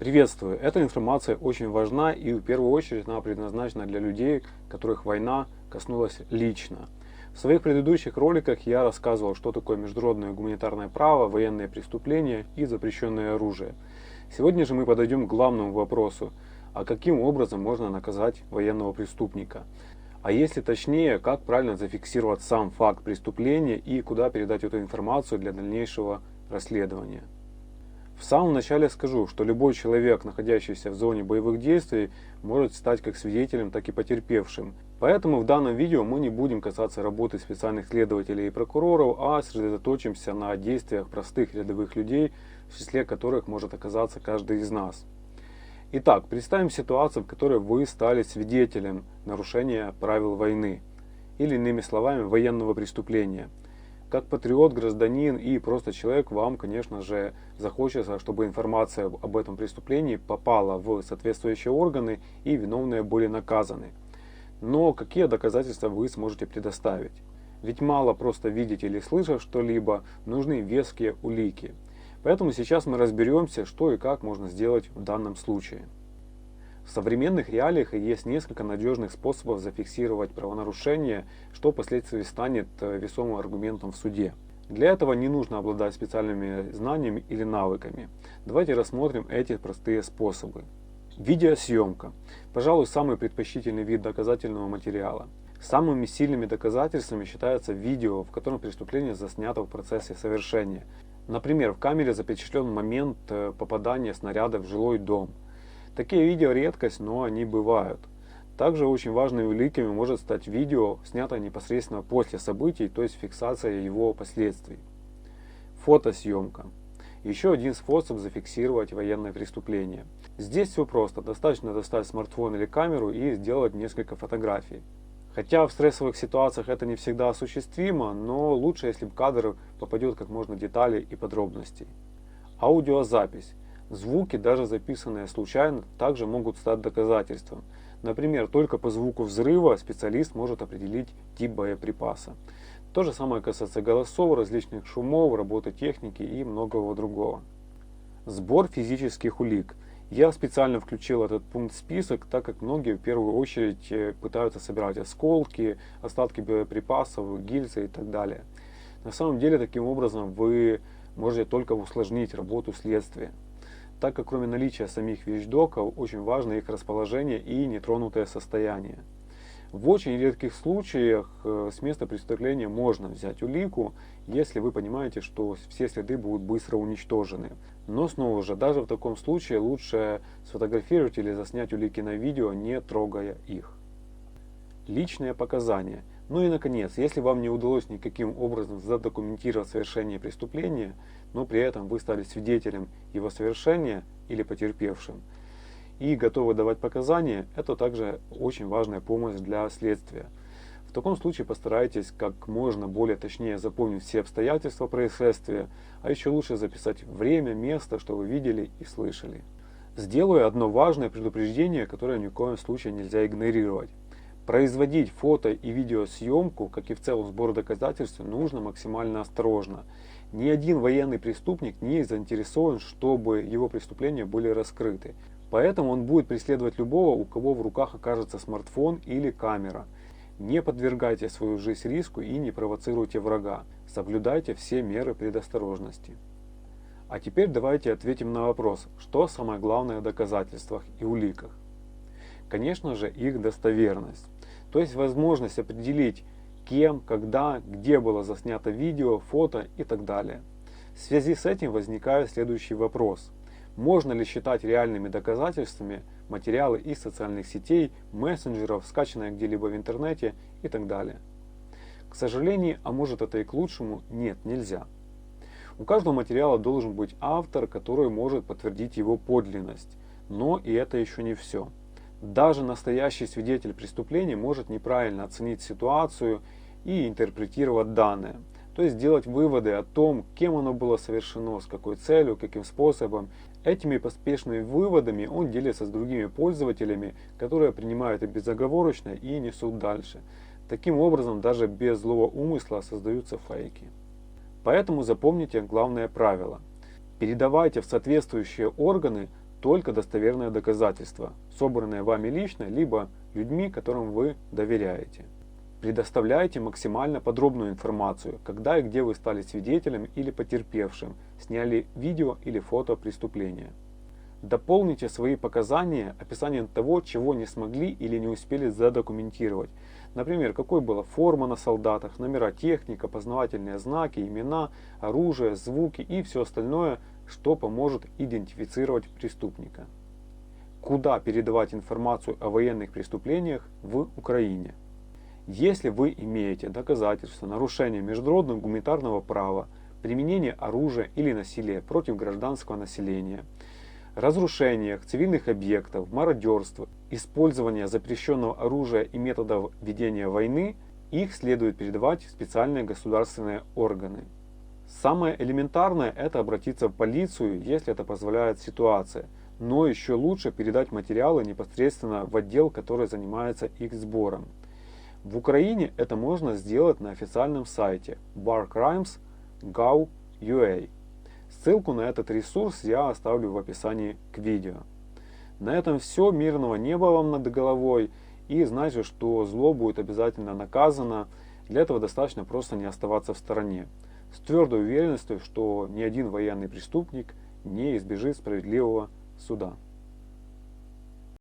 Приветствую! Эта информация очень важна и в первую очередь она предназначена для людей, которых война коснулась лично. В своих предыдущих роликах я рассказывал, что такое международное гуманитарное право, военные преступления и запрещенное оружие. Сегодня же мы подойдем к главному вопросу, а каким образом можно наказать военного преступника? А если точнее, как правильно зафиксировать сам факт преступления и куда передать эту информацию для дальнейшего расследования? В самом начале скажу, что любой человек, находящийся в зоне боевых действий, может стать как свидетелем, так и потерпевшим. Поэтому в данном видео мы не будем касаться работы специальных следователей и прокуроров, а сосредоточимся на действиях простых рядовых людей, в числе которых может оказаться каждый из нас. Итак, представим ситуацию, в которой вы стали свидетелем нарушения правил войны, или иными словами, военного преступления. Как патриот, гражданин и просто человек, вам, конечно же, захочется, чтобы информация об этом преступлении попала в соответствующие органы и виновные были наказаны. Но какие доказательства вы сможете предоставить? Ведь мало просто видеть или слышать что-либо, нужны веские улики. Поэтому сейчас мы разберемся, что и как можно сделать в данном случае. В современных реалиях есть несколько надежных способов зафиксировать правонарушение, что впоследствии станет весомым аргументом в суде. Для этого не нужно обладать специальными знаниями или навыками. Давайте рассмотрим эти простые способы. Видеосъемка. Пожалуй, самый предпочтительный вид доказательного материала. Самыми сильными доказательствами считается видео, в котором преступление заснято в процессе совершения. Например, в камере запечатлен момент попадания снаряда в жилой дом. Такие видео редкость, но они бывают. Также очень важными уликами может стать видео, снятое непосредственно после событий, то есть фиксация его последствий. Фотосъемка. Еще один способ зафиксировать военное преступление. Здесь все просто, достаточно достать смартфон или камеру и сделать несколько фотографий. Хотя в стрессовых ситуациях это не всегда осуществимо, но лучше, если в кадр попадет как можно деталей и подробностей. Аудиозапись. Звуки, даже записанные случайно, также могут стать доказательством. Например, только по звуку взрыва специалист может определить тип боеприпаса. То же самое касается голосов, различных шумов, работы техники и многого другого. Сбор физических улик. Я специально включил этот пункт в список, так как многие в первую очередь пытаются собирать осколки, остатки боеприпасов, гильзы и так далее. На самом деле, таким образом вы можете только усложнить работу следствия, так как кроме наличия самих вещдоков, очень важно их расположение и нетронутое состояние. В очень редких случаях с места преступления можно взять улику, если вы понимаете, что все следы будут быстро уничтожены. Но снова же, даже в таком случае лучше сфотографировать или заснять улики на видео, не трогая их. Личные показания. Ну и наконец, если вам не удалось никаким образом задокументировать совершение преступления, но при этом вы стали свидетелем его совершения или потерпевшим, и готовы давать показания, это также очень важная помощь для следствия. В таком случае постарайтесь как можно более точнее запомнить все обстоятельства происшествия, а еще лучше записать время, место, что вы видели и слышали. Сделаю одно важное предупреждение, которое ни в коем случае нельзя игнорировать. Производить фото и видеосъемку, как и в целом сбор доказательств, нужно максимально осторожно. Ни один военный преступник не заинтересован, чтобы его преступления были раскрыты. Поэтому он будет преследовать любого, у кого в руках окажется смартфон или камера. Не подвергайте свою жизнь риску и не провоцируйте врага. Соблюдайте все меры предосторожности. А теперь давайте ответим на вопрос, что самое главное в доказательствах и уликах. Конечно же, их достоверность. То есть возможность определить, кем, когда, где было заснято видео, фото и так далее. В связи с этим возникает следующий вопрос. Можно ли считать реальными доказательствами материалы из социальных сетей, мессенджеров, скачанные где-либо в интернете и так далее? К сожалению, а может это и к лучшему, нет, нельзя. У каждого материала должен быть автор, который может подтвердить его подлинность. Но и это еще не все. Даже настоящий свидетель преступления может неправильно оценить ситуацию и интерпретировать данные. То есть делать выводы о том, кем оно было совершено, с какой целью, каким способом. Этими поспешными выводами он делится с другими пользователями, которые принимают их безоговорочно и несут дальше. Таким образом, даже без злого умысла создаются фейки. Поэтому запомните главное правило. Передавайте в соответствующие органы только достоверные доказательства, собранные вами лично, либо людьми, которым вы доверяете. Предоставляйте максимально подробную информацию, когда и где вы стали свидетелем или потерпевшим, сняли видео или фото преступления. Дополните свои показания описанием того, чего не смогли или не успели задокументировать. Например, какой была форма на солдатах, номера техники, опознавательные знаки, имена, оружие, звуки и все остальное, что поможет идентифицировать преступника. Куда передавать информацию о военных преступлениях в Украине? Если вы имеете доказательства нарушения международного гуманитарного права, применения оружия или насилия против гражданского населения, разрушениях цивильных объектов, мародерства, использования запрещенного оружия и методов ведения войны, их следует передавать в специальные государственные органы. Самое элементарное – это обратиться в полицию, если это позволяет ситуация, но еще лучше передать материалы непосредственно в отдел, который занимается их сбором. В Украине это можно сделать на официальном сайте warcrimes.gov.ua. Ссылку на этот ресурс я оставлю в описании к видео. На этом все. Мирного неба вам над головой. И знайте, что зло будет обязательно наказано. Для этого достаточно просто не оставаться в стороне. С твердой уверенностью, что ни один военный преступник не избежит справедливого суда.